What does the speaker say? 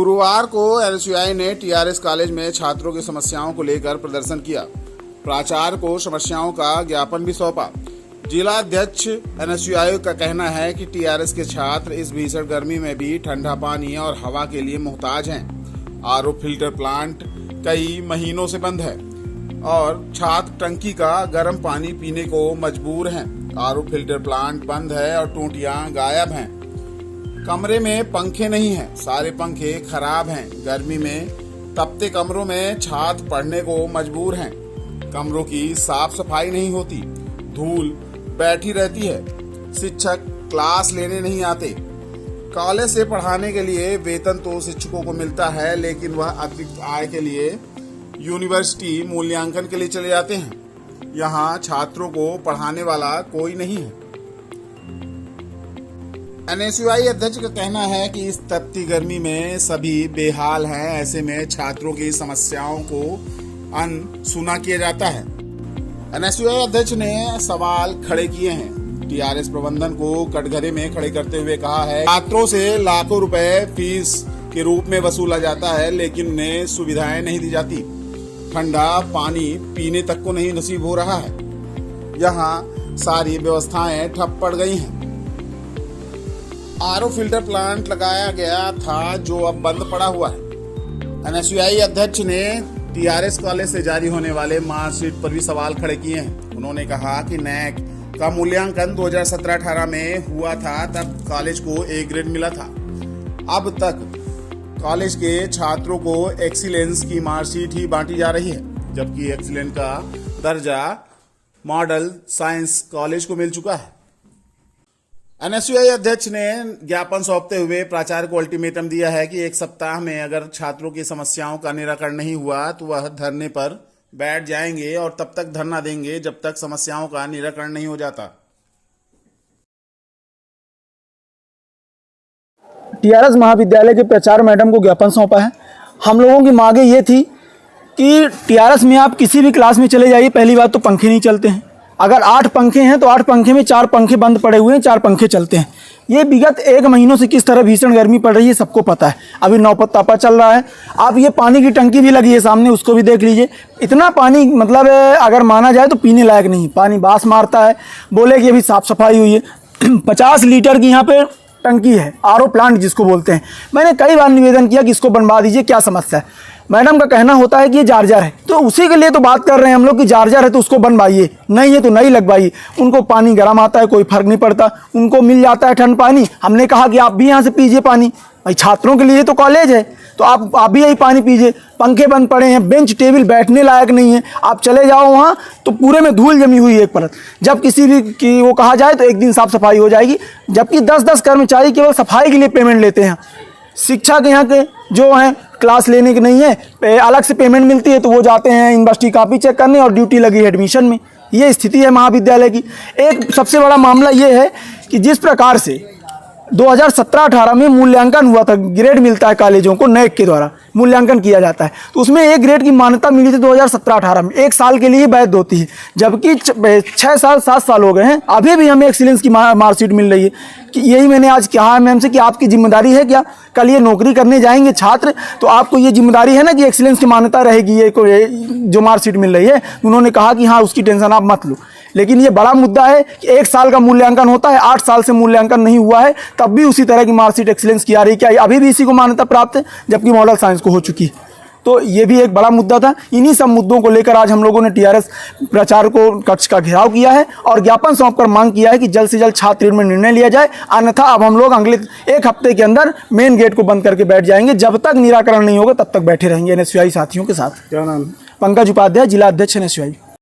गुरुवार को एनएसयूआई ने टीआरएस कॉलेज में छात्रों की समस्याओं को लेकर प्रदर्शन किया। प्राचार्य को समस्याओं का ज्ञापन भी सौंपा। जिला अध्यक्ष एनएसयूआई का कहना है कि टीआरएस के छात्र इस भीषण गर्मी में भी ठंडा पानी और हवा के लिए मोहताज हैं। आरओ फिल्टर प्लांट कई महीनों से बंद है और छात्र टंकी का गर्म पानी पीने को मजबूर हैं। आरओ फिल्टर प्लांट बंद है और टूटियां गायब हैं। कमरे में पंखे नहीं हैं, सारे पंखे खराब हैं। गर्मी में तपते कमरों में छात्र पढ़ने को मजबूर हैं। कमरों की साफ सफाई नहीं होती, धूल बैठी रहती है। शिक्षक क्लास लेने नहीं आते। कॉलेज से पढ़ाने के लिए वेतन तो शिक्षकों को मिलता है, लेकिन वह अतिरिक्त आय के लिए यूनिवर्सिटी मूल्यांकन के लिए चले जाते हैं। यहाँ छात्रों को पढ़ाने वाला कोई नहीं है। एनएसयूआई अध्यक्ष का कहना है कि इस तपती गर्मी में सभी बेहाल हैं। ऐसे में छात्रों की समस्याओं को अनसुना किया जाता है। एनएसयूआई अध्यक्ष ने सवाल खड़े किए हैं। टीआरएस प्रबंधन को कटघरे में खड़े करते हुए कहा है, छात्रों से लाखों रुपए फीस के रूप में वसूला जाता है, लेकिन उन्हें सुविधाएं नहीं दी जाती। ठंडा पानी पीने तक को नहीं नसीब हो रहा है। यहाँ सारी व्यवस्थाएं ठप पड़ गई हैं। आरओ फिल्टर प्लांट लगाया गया था जो अब बंद पड़ा हुआ है। एनएसयूआई अध्यक्ष ने टीआरएस कॉलेज से जारी होने वाले मार्कशीट पर भी सवाल खड़े किए हैं। उन्होंने कहा कि नैक का मूल्यांकन 2017-18 में हुआ था, तब कॉलेज को ए ग्रेड मिला था। अब तक कॉलेज के छात्रों को एक्सीलेंस की मार्कशीट ही बांटी जा रही है, जबकि एक्सीलेंस का दर्जा मॉडल साइंस कॉलेज को मिल चुका है। एनएसयूआई अध्यक्ष ने ज्ञापन सौंपते हुए प्राचार्य को अल्टीमेटम दिया है कि एक सप्ताह में अगर छात्रों की समस्याओं का निराकरण नहीं हुआ तो वह धरने पर बैठ जाएंगे और तब तक धरना देंगे जब तक समस्याओं का निराकरण नहीं हो जाता। टीआरएस महाविद्यालय के प्राचार्य मैडम को ज्ञापन सौंपा है। हम लोगों की मांगे ये थी कि टीआरएस में आप किसी भी क्लास में चले जाइए, पहली बात तो पंखे नहीं चलते हैं। अगर 8 पंखे हैं तो 8 पंखे में 4 पंखे बंद पड़े हुए हैं, 4 पंखे चलते हैं। ये विगत 1 महीनों से किस तरह भीषण गर्मी पड़ रही है सबको पता है। अभी नौपत्तापा चल रहा है। आप ये पानी की टंकी भी लगी है सामने, उसको भी देख लीजिए। इतना पानी मतलब अगर माना जाए तो पीने लायक नहीं, पानी बास मारता है। बोले कि अभी साफ़ सफाई हुई है। 50 लीटर की यहाँ पे टंकी है, आरओ प्लांट जिसको बोलते हैं। मैंने कई बार निवेदन किया कि इसको बनवा दीजिए, क्या समस्या है। मैडम का कहना होता है कि ये जार्जर है, तो उसी के लिए तो बात कर रहे हैं हम लोग कि जार्जर है तो उसको बनवाइए, नहीं है तो नहीं लगवाइए। उनको पानी गर्म आता है, कोई फर्क नहीं पड़ता, उनको मिल जाता है ठंड पानी। हमने कहा कि आप भी यहाँ से पीजिए पानी, भाई छात्रों के लिए तो कॉलेज है, तो आप भी यही पानी पीजिए। पंखे बंद पड़े हैं, बेंच टेबल बैठने लायक नहीं है। आप चले जाओ वहाँ तो पूरे में धूल जमी हुई है एक परत। जब किसी भी की वो कहा जाए तो एक दिन साफ सफाई हो जाएगी, जबकि 10-10 कर्मचारी केवल सफाई के लिए पेमेंट लेते हैं। शिक्षा के यहाँ के जो हैं क्लास लेने की नहीं है, अलग से पेमेंट मिलती है, तो वो जाते हैं यूनिवर्सिटी कॉपी चेक करने और ड्यूटी लगी है एडमिशन में। ये स्थिति है महाविद्यालय की। एक सबसे बड़ा मामला ये है कि जिस प्रकार से 2017-18 में मूल्यांकन हुआ था, ग्रेड मिलता है कॉलेजों को, नैक के द्वारा मूल्यांकन किया जाता है, तो उसमें एक ग्रेड की मान्यता मिली थी 2017-18 में, 1 साल के लिए वैध होती है। जबकि 6 साल 7 साल हो गए हैं, अभी भी हमें एक्सीलेंस की मार्कशीट मिल रही है। कि यही मैंने आज कहा मैम से कि आपकी जिम्मेदारी है क्या, कल ये नौकरी करने जाएंगे छात्र तो आपको ये जिम्मेदारी है ना कि एक्सीलेंस की मान्यता रहेगी, ये जो मार्कशीट मिल रही है। उन्होंने कहा कि हाँ उसकी टेंशन आप मत लो, लेकिन ये बड़ा मुद्दा है कि 1 साल का मूल्यांकन होता है, 8 साल से मूल्यांकन नहीं हुआ है, तब भी उसी तरह की मार्कशीट एक्सीलेंस की आ रही है। क्या अभी भी इसी को मान्यता प्राप्त है, जबकि मॉडल साइंस को हो चुकी है। तो ये भी एक बड़ा मुद्दा था। इन्हीं सब मुद्दों को लेकर आज हम लोगों ने टीआरएस प्राचार्य को कक्ष का घेराव किया है और ज्ञापन सौंपकर मांग किया है कि जल्द से जल्द छात्र ऋण में निर्णय लिया जाए, अन्यथा अब हम लोग अगले 1 हफ्ते के अंदर मेन गेट को बंद करके बैठ जाएंगे। जब तक निराकरण नहीं होगा तब तक बैठे रहेंगे एनएसयूआई साथियों के साथ। क्या नाम? पंकज उपाध्याय, जिला अध्यक्ष एनएसयूआई।